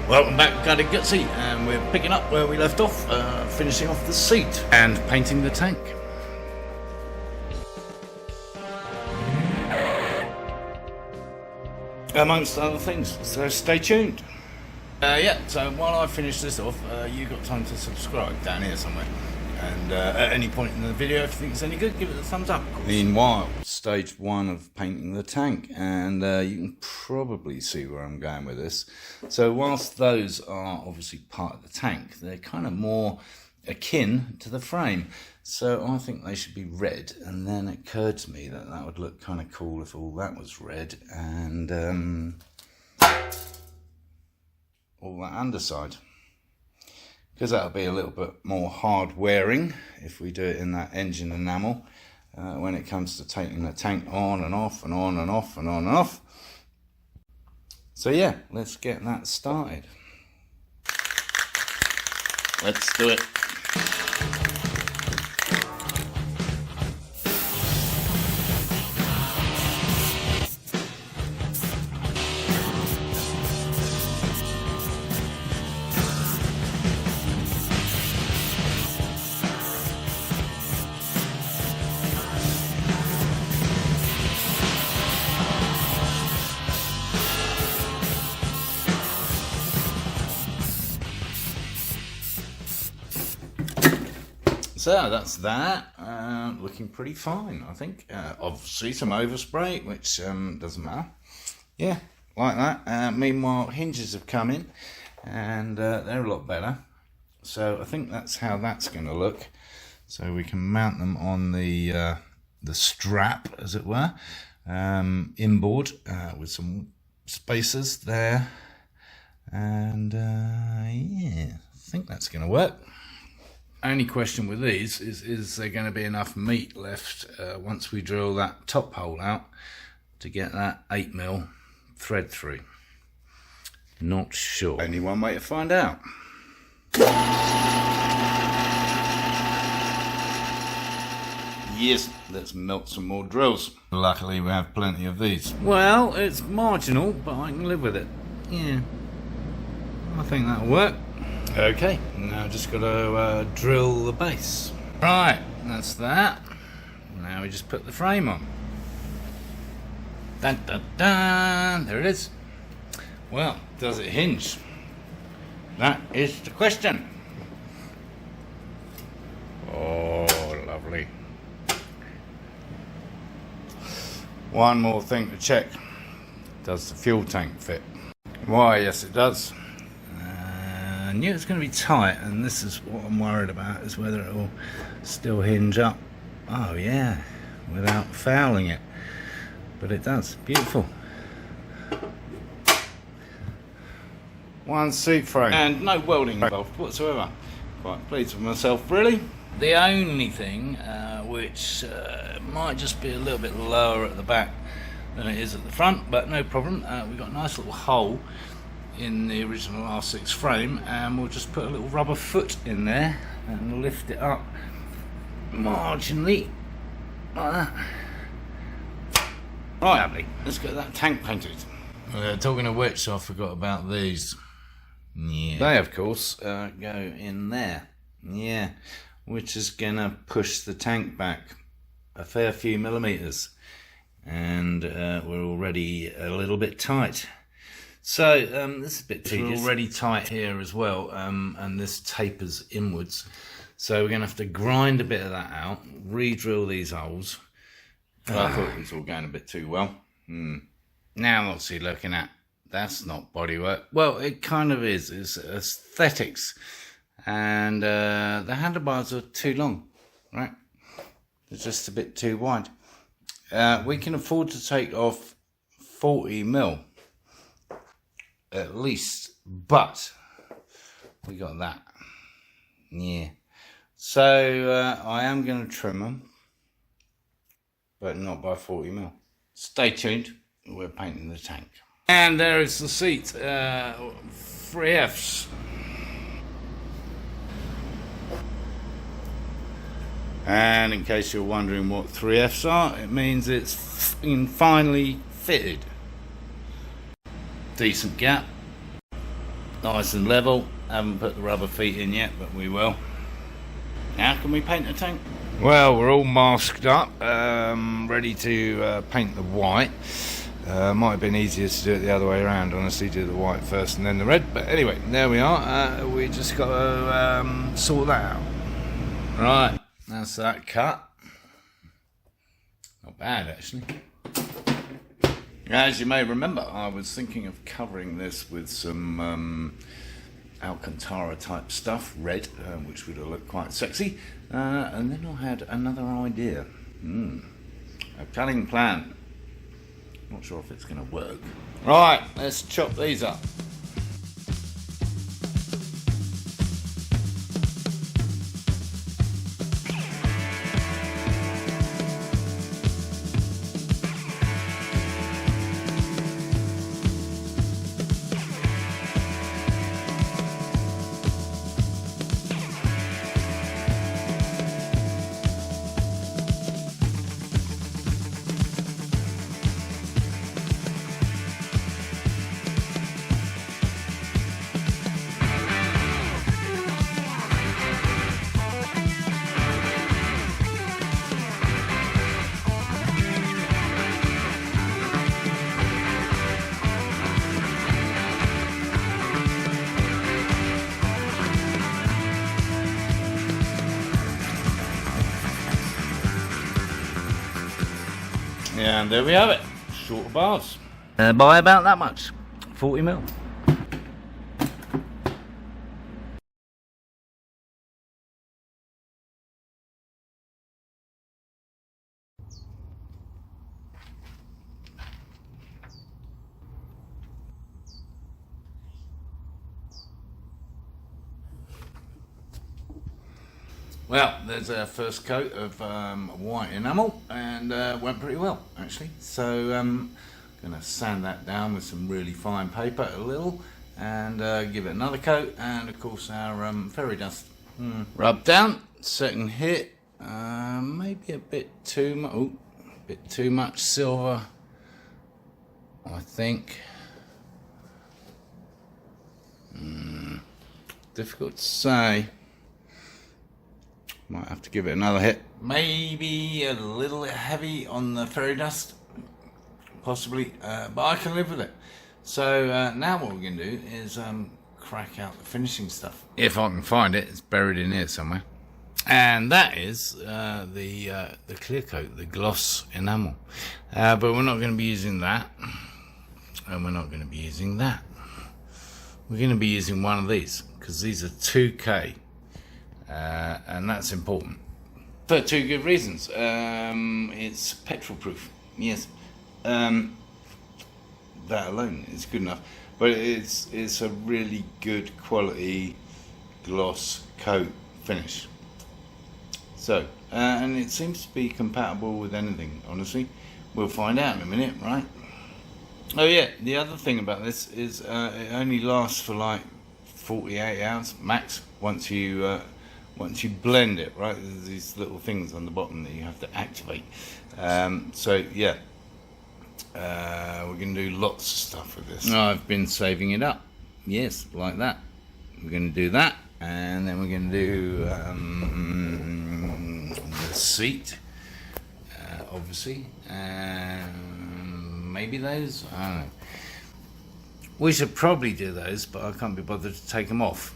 Welcome back, Moto Guzzi, and we're picking up where we left off, finishing off the seat and painting the tank. Amongst other things, so stay tuned. Yeah, so while I finish this off, you got time to subscribe down here somewhere. And at any point in the video, if you think it's any good, give it a thumbs up. Meanwhile, stage one of painting the tank, and you can probably see where I'm going with this. So whilst those are obviously part of the tank, they're kind of more akin to the frame. So I think they should be red, and then it occurred to me that that would look kind of cool if all that was red, and all that underside. Because that'll be a little bit more hard wearing if we do it in that engine enamel when it comes to taking the tank on and off and on and off and on and off. So yeah, let's get that started. Let's do it. So that's that, looking pretty fine, I think. Obviously some overspray, which doesn't matter. Yeah, like that. Meanwhile, hinges have come in, and they're a lot better. So I think that's how that's going to look. So we can mount them on the strap, as it were, inboard, with some spacers there. And yeah, I think that's going to work. Only question with these is there going to be enough meat left once we drill that top hole out to get that 8mm thread through? Not sure. Only one way to find out. Yes, let's melt some more drills. Luckily we have plenty of these. Well, it's marginal, but I can live with it. Yeah, I think that'll work. Okay, now just got to drill the base. Right, that's that. Now we just put the frame on. Dun dun dun, there it is. Well, does it hinge? That is the question. Oh, lovely. One more thing to check. Does the fuel tank fit? Why, yes it does. I knew it was going to be tight, and this is what I'm worried about, is whether it will still hinge up. Oh yeah, without fouling it. But it does. Beautiful. One seat frame and no welding involved whatsoever. Quite pleased with myself, really. The only thing which might just be a little bit lower at the back than it is at the front, but no problem. We've got a nice little hole in the original R6 frame, and we'll just put a little rubber foot in there and lift it up marginally like that. Right, lovely. Let's get that tank painted. Talking of which, I forgot about these. Yeah, they of course go in there. Yeah, which is gonna push the tank back a fair few millimeters, and we're already a little bit tight. So this is a bit tedious. We're already tight here as well, and this tapers inwards. So we're going to have to grind a bit of that out, re-drill these holes. I thought it was all going a bit too well. Now what's he looking at? That's not bodywork. Well, it kind of is. It's aesthetics. And the handlebars are too long, right? They're just a bit too wide. We can afford to take off 40mm. At least, but we got that. Yeah, so I am going to trim them, but not by 40mm. Stay tuned, we're painting the tank. And there is the seat, 3Fs. And in case you're wondering what 3Fs are, it means it's finally fitted. Decent gap. Nice and level. Haven't put the rubber feet in yet, but we will. How can we paint the tank? Well, we're all masked up, ready to paint the white. Might have been easier to do it the other way around, honestly, do the white first and then the red. But anyway, there we are. We just got to sort that out. Right, that's that cut. Not bad, actually. As you may remember, I was thinking of covering this with some Alcantara type stuff, red, which would have looked quite sexy. And then I had another idea. A cutting plan. Not sure if it's going to work. Right, let's chop these up. And there we have it, shorter bars. By about that much, 40mm. Well, there's our first coat of white enamel, and went pretty well actually. So I'm going to sand that down with some really fine paper a little, and give it another coat, and of course our fairy dust. Rub down, second hit, maybe a bit too much silver, I think. Difficult to say. Might have to give it another hit. Maybe a little heavy on the fairy dust, possibly, but I can live with it. So now what we're going to do is crack out the finishing stuff. If I can find it, it's buried in here somewhere. And that is the clear coat, the gloss enamel. But we're not going to be using that, and we're not going to be using that. We're going to be using one of these, because these are 2K. And that's important for two good reasons. It's petrol proof, yes. That alone is good enough, but it's a really good quality gloss coat finish. So and it seems to be compatible with anything, honestly. We'll find out in a minute, right? Oh yeah, the other thing about this is it only lasts for like 48 hours max once you blend it, right? There's these little things on the bottom that you have to activate. So yeah, we're going to do lots of stuff with this. I've been saving it up. Yes, like that. We're going to do that, and then we're going to do the seat, obviously, and maybe those. I don't know. We should probably do those, but I can't be bothered to take them off.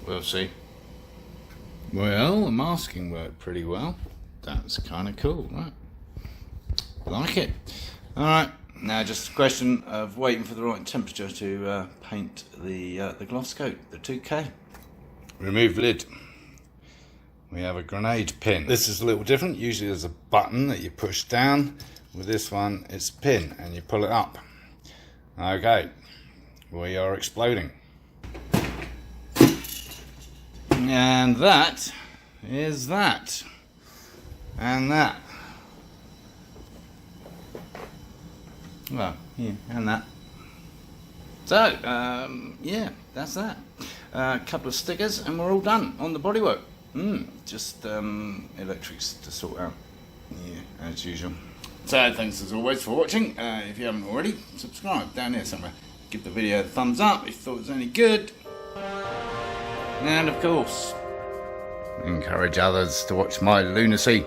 We'll see. Well, the masking worked pretty well. That's kind of cool, right? Like it. Alright, now just a question of waiting for the right temperature to paint the gloss coat, the 2K. Remove lid. We have a grenade pin. This is a little different. Usually there's a button that you push down. With this one, it's a pin, and you pull it up. Okay, we are exploding. And that is that, and that. Well, yeah, and that. So, yeah, that's that. A couple of stickers, and we're all done on the bodywork. Just electrics to sort out. Yeah, as usual. So, thanks as always for watching. If you haven't already, subscribe down here somewhere. give the video a thumbs up if you thought it was any good. And of course, encourage others to watch my lunacy.